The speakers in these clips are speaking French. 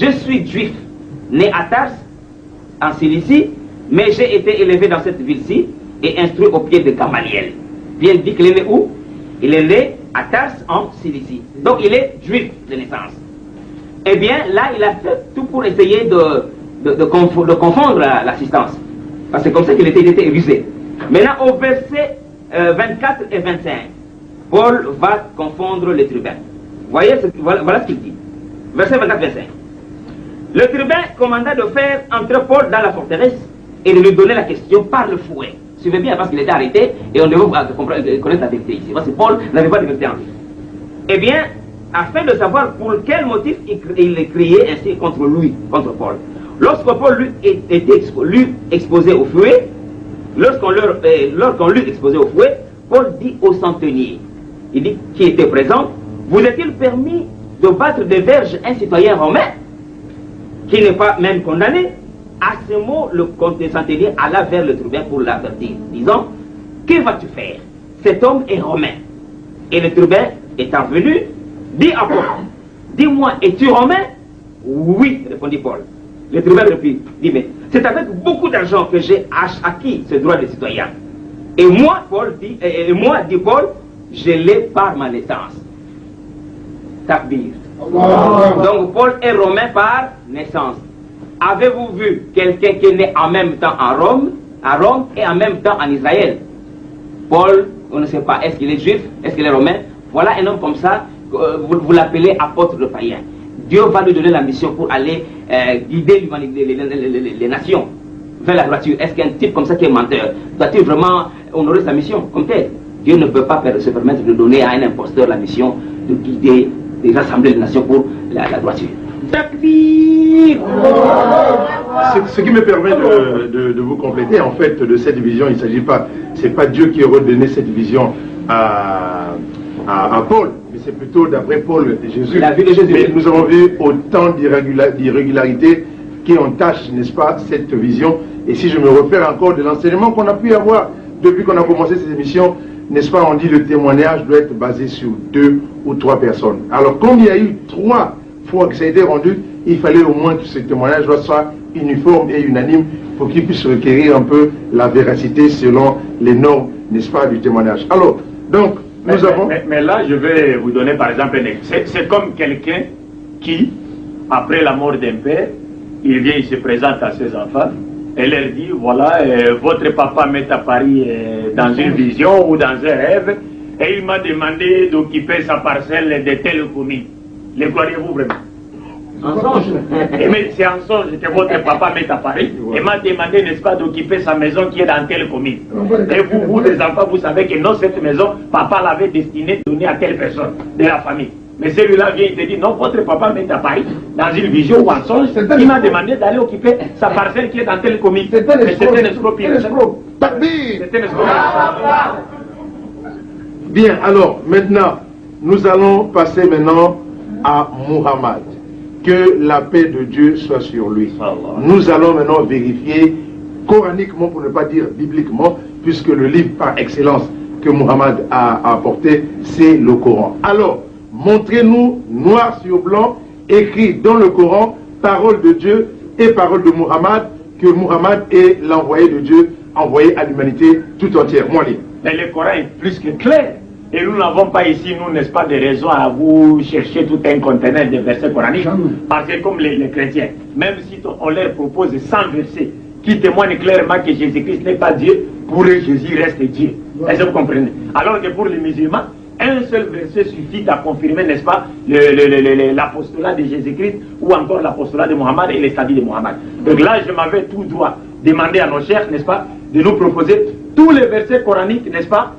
je suis juif, né à Tars, en Cilicie, mais j'ai été élevé dans cette ville-ci et instruit au pied de Gamaliel. Bien dit qu'il est né où? Il est né à Tars, en Cilicie. Donc il est juif de naissance. Eh bien, là, il a fait tout pour essayer de confondre l'assistance. Parce que c'est comme ça qu'il était rusé. Maintenant, au verset 24 et 25, Paul va confondre les tribuns. Voyez, voilà ce qu'il dit. Verset 24-25. Le tribun commanda de faire entrer Paul dans la forteresse et de lui donner la question par le fouet. Suivez bien, parce qu'il était arrêté et on devait connaître la vérité ici. Parce que Paul n'avait pas de vérité en lui. Eh bien, afin de savoir pour quel motif il criait ainsi contre lui, contre Paul. Lorsque Paul lui exposé au fouet, lorsqu'on lui exposait au fouet, Paul dit au centenier, il dit, qui était présent, vous est-il permis de battre de verge un citoyen romain qui n'est pas même condamné? À ce mot, le centenier alla vers le tribun pour l'avertir, disant, que vas-tu faire? Cet homme est romain. Et le tribun étant venu, dit à Paul, dis-moi, es-tu romain? Oui, répondit Paul. Le tribun dit, mais c'est avec beaucoup d'argent que j'ai acquis ce droit de citoyen. Et moi, dit Paul, je l'ai par ma naissance. Takbir. Donc Paul est romain par naissance. Avez-vous vu quelqu'un qui est né en même temps à Rome et en même temps en Israël? Paul, on ne sait pas, est-ce qu'il est juif, est-ce qu'il est romain? Voilà un homme comme ça, vous l'appelez apôtre de païen. Dieu va lui donner la mission pour aller guider les nations vers la droiture. Est-ce qu'un type comme ça qui est menteur doit-il vraiment honorer sa mission comme tel? Dieu ne peut pas se permettre de donner à un imposteur la mission de guider, de rassembler les nations pour la droiture. Takbir! Ce qui me permet de vous compléter, en fait, de cette vision, il ne s'agit pas, c'est pas Dieu qui aurait donné cette vision à Paul, mais c'est plutôt d'après Paul Jésus. La vie de Jésus. Mais nous avons vu autant d'irrégularités qui entachent, n'est-ce pas, cette vision. Et si je me repère encore de l'enseignement qu'on a pu avoir depuis qu'on a commencé cette émission, n'est-ce pas, on dit le témoignage doit être basé sur 2 ou 3 personnes. Alors, comme il y a eu 3 fois que ça a été rendu, il fallait au moins que ce témoignage soit uniforme et unanime pour qu'il puisse requérir un peu la véracité selon les normes, n'est-ce pas, du témoignage. Alors, donc, nous avons... Mais là, je vais vous donner par exemple un exemple. C'est comme quelqu'un qui, après la mort d'un père, il vient, il se présente à ses enfants et leur dit, voilà, votre papa m'est apparu dans une vision ou dans un rêve et il m'a demandé d'occuper sa parcelle de telle commune. Le croyez-vous vraiment? En songe. Mais c'est en songe que votre papa m'est apparu et m'a demandé, n'est-ce pas, d'occuper sa maison qui est dans telle commune. Et vous, les enfants, vous savez que non, cette maison, papa l'avait destinée, donnée à telle personne de la famille. Mais celui-là vient, il te dit, non, votre papa m'est apparu dans une vision ou en songe, il m'a demandé d'aller occuper sa parcelle qui est dans telle commune. C'est un escroc. C'est un escroc. Bien, alors, maintenant, nous allons passer maintenant à Muhammad. Que la paix de Dieu soit sur lui. Nous allons maintenant vérifier coraniquement, pour ne pas dire bibliquement, puisque le livre par excellence que Muhammad a apporté, c'est le Coran. Alors, montrez-nous noir sur blanc, écrit dans le Coran, parole de Dieu et parole de Muhammad, que Muhammad est l'envoyé de Dieu, envoyé à l'humanité tout entière. Moi, mais le Coran est plus que clair. Et nous n'avons pas ici, nous, n'est-ce pas, de raison à vous chercher tout un conteneur de versets coraniques. Parce que comme les chrétiens, même si on leur propose 100 versets qui témoignent clairement que Jésus-Christ n'est pas Dieu, pour eux, Jésus reste Dieu. Est-ce que vous comprenez? Alors que pour les musulmans, un seul verset suffit à confirmer, n'est-ce pas, l'apostolat de Jésus-Christ ou encore l'apostolat de Mohammed et les stadies de Mohammed. Donc là, je m'avais tout droit demandé à nos chefs, n'est-ce pas, de nous proposer tous les versets coraniques, n'est-ce pas,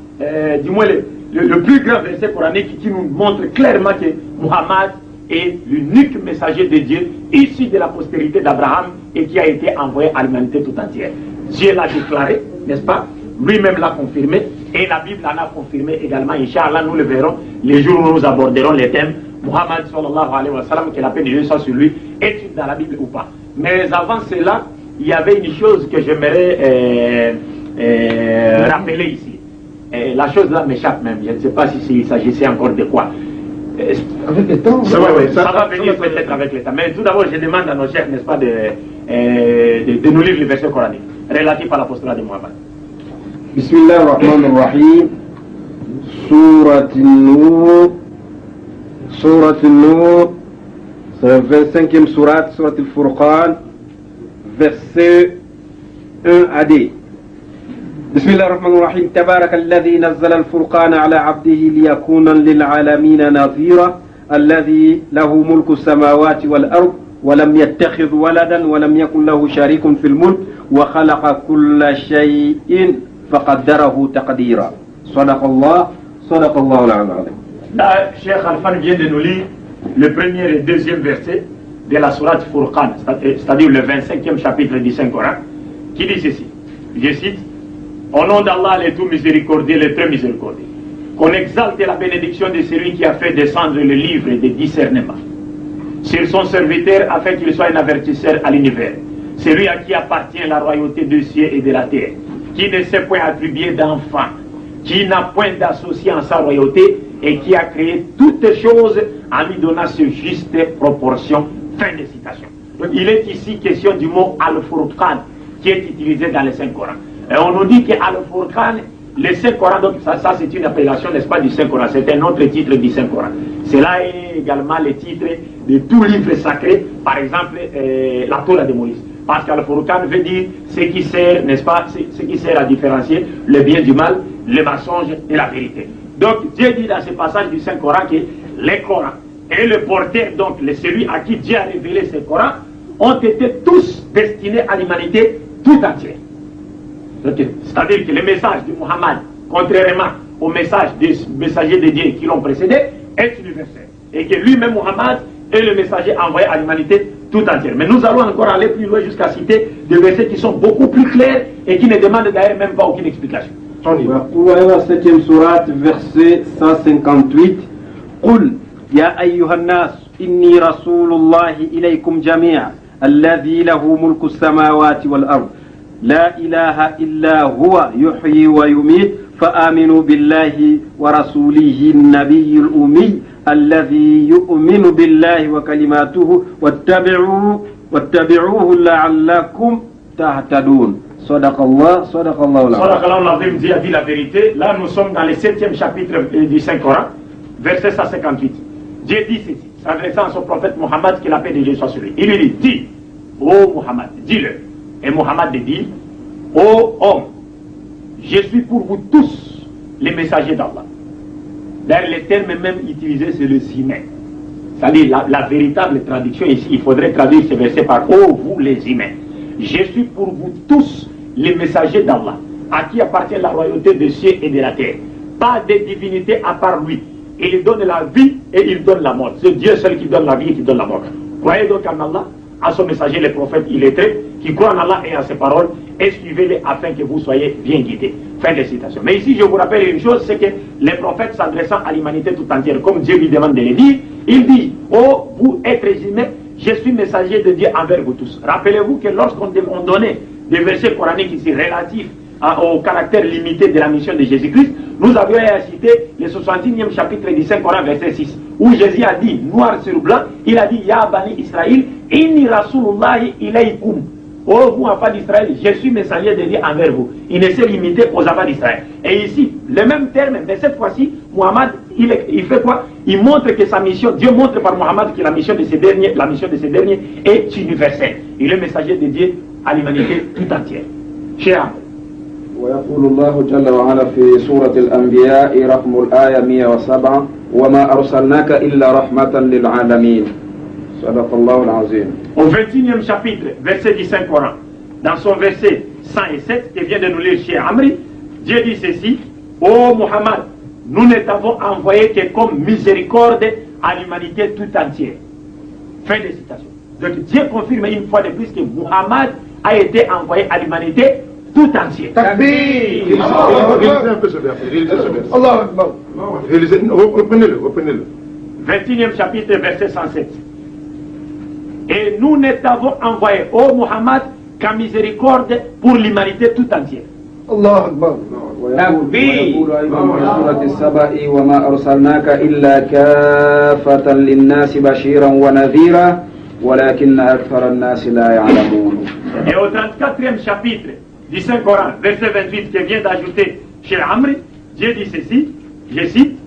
du moins le plus grand verset coranique qui nous montre clairement que Muhammad est l'unique messager de Dieu issu de la postérité d'Abraham et qui a été envoyé à l'humanité tout entière. Dieu l'a déclaré, n'est-ce pas? Lui-même l'a confirmé et la Bible en a confirmé également. Inch'Allah, nous le verrons les jours où nous aborderons les thèmes. Muhammad sallallahu alayhi wa sallam, que la paix de Dieu soit sur lui, est-il dans la Bible ou pas? Mais avant cela, il y avait une chose que j'aimerais rappeler ici. Et la chose là m'échappe même, je ne sais pas s'il s'agissait encore de quoi. Avec le temps, ça va venir peut-être avec le temps. Mais tout d'abord, je demande à nos chefs, n'est-ce pas, de nous lire les versets coraniques relatifs à l'apostolat de Mohammed. Bismillah ar-Rahman ar-Rahim. Surat An-Nur. Surat An-Nur. C'est la 25e surat, Surat Al-Furqan. Verset 1 à D. بسم الله الرحمن الرحيم تبارك الذي نزل الفرقان على عبده ليكون للعالمين نظيرا الذي له ملك السماوات والأرض ولم يتخذ ولدا ولم يكن له شريك في الملك وخلق كل شيء فقدره تقديرا صدق الله العظيم. Là, Cheikh Alfan vient de nous lire le premier et deuxième verset de la sourate Furqan, c'est-à-dire le 25e chapitre du Saint-Coran, qui dit ceci, je cite: au nom d'Allah, le tout miséricordieux, le très miséricordieux, qu'on exalte la bénédiction de celui qui a fait descendre le livre de discernement sur son serviteur afin qu'il soit un avertisseur à l'univers, celui à qui appartient la royauté des cieux et de la terre, qui ne s'est point attribué d'enfant, qui n'a point d'associé en sa royauté et qui a créé toutes choses en lui donnant ce juste proportion. Fin de citation. Donc il est ici question du mot Al-Furqan qui est utilisé dans le Saint-Coran. Et on nous dit que Al-Furqan, le Saint-Coran, donc ça c'est une appellation, n'est-ce pas, du Saint-Coran, c'est un autre titre du Saint-Coran. Cela est également le titre de tout livre sacré, par exemple la Torah de Moïse. Parce qu'Al-Furqan veut dire ce qui sert, n'est-ce pas, ce qui sert à différencier le bien du mal, le mensonge et la vérité. Donc Dieu dit dans ce passage du Saint-Coran que les Corans et le porteur, donc celui à qui Dieu a révélé ce Coran, ont été tous destinés à l'humanité tout entière. C'est-à-dire que le message de Muhammad, contrairement au message des messagers de Dieu qui l'ont précédé, est universel. Et que lui-même, Muhammad, est le messager envoyé à l'humanité tout entière. Mais nous allons encore aller plus loin jusqu'à citer des versets qui sont beaucoup plus clairs et qui ne demandent d'ailleurs même pas aucune explication. On y va. La 7e sourate, verset 158. قل يا أيها الناس إني رسول الله إليكم جميعا الذي له ملك السماوات والأرض لا إله إلا هو يحيي ويميت فآمنوا بالله ورسوله النبي الأمي الذي يؤمن بالله وكلماته واتبعوه لعلكم تهتدون صدق الله العظيم. Dieu a dit la vérité. Là nous sommes dans le 7e chapitre du Saint-Coran, verset 158. Dieu dit ceci, s'adressant à son prophète Mohammed, que la paix de Dieu soit sur lui. Il lui dit, ô Mohammed, dis-le. Et Mohammed dit, ô homme, je suis pour vous tous les messagers d'Allah. D'ailleurs, le terme même utilisé, c'est le humain. C'est-à-dire la véritable traduction ici, il faudrait traduire ce verset par ô vous les humains. Je suis pour vous tous les messagers d'Allah, à qui appartient la royauté des cieux et de la terre. Pas de divinité à part lui. Il donne la vie et il donne la mort. C'est Dieu seul qui donne la vie et qui donne la mort. Croyez donc en Allah, à son messager, les prophètes illettrés, qui croient en Allah et à ses paroles, et suivez-les afin que vous soyez bien guidés. Fin de citation. Mais ici, je vous rappelle une chose, c'est que les prophètes s'adressant à l'humanité tout entière, comme Dieu lui demande de le dire, il dit, ô vous êtres humains, je suis messager de Dieu envers vous tous. Rappelez-vous que lorsqu'on donnait des versets coraniques ici relatifs au caractère limité de la mission de Jésus-Christ, nous avions cité le 61e chapitre du Saint-Coran, verset 6, où Jésus a dit, noir sur blanc, il a dit, Ya Bani Israël, inni rasulullahi ilaykum. Oh vous, enfants d'Israël, je suis messager de Dieu envers vous. Il ne s'est limité aux enfants d'Israël. Et ici, le même terme, mais cette fois-ci, Muhammad, il fait quoi? Il montre que sa mission, Dieu montre par Muhammad que la mission de ces derniers est universelle. Il est messager de Dieu à l'humanité tout entière. Cher ويقول الله جل وعلا في سورة الأنبياء رقم الآية 107 وما أرسلناك إلا رحمة للعالمين صدق الله العظيم. Au 21e chapitre, verset du Saint-Coran, dans son verset 107, que vient de nous lire chez Amri, Dieu dit ceci, ô Muhammad, nous ne t'avons envoyé que comme miséricorde à l'humanité tout entière. Fin de citation. Donc Dieu confirme une fois de plus que Muhammad a été envoyé à l'humanité tout entière. Réalisez un peu ce verset. Reprenez-le. 21e chapitre, verset 107. Et nous ne t'avons envoyé, ô Muhammad, qu'à miséricorde pour l'humanité tout entière. Allah Akbar. Takbir. ويقول أيضا في سورة السبأ وما أرسلناك إلا كافة للناس بشيرا ونذيرا ولكن أكثر الناس لا يعلمون. Et au 34e chapitre du Saint-Coran, verset 28 qui vient d'ajouter chez Amri, Dieu dit ceci, je cite,